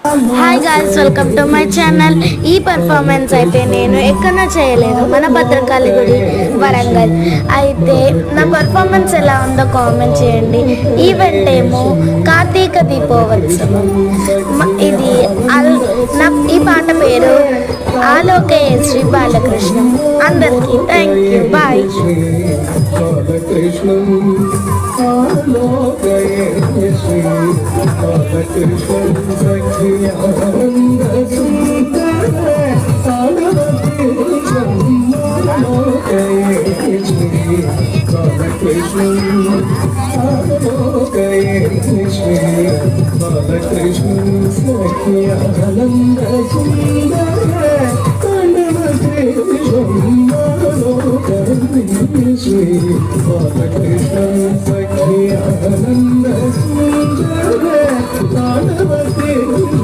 Hi guys, welcome to my channel. ఈ performance అయితే నేను ఎక్కడ చేయలేదు, మన భద్రకాళి గుడి వరంగల్. అయితే నా పర్ఫార్మెన్స్ ఎలా ఉందో కామెంట్ చేయండి. ఈవెంట్ ఏమో కార్తీక దీపోత్సవం. ఇది ఈ పాట పేరు ఆలోకే శ్రీ బాలకృష్ణ. అందరికీ thank you, bye. Sri Balakrishna Sakhi Ananda Sundara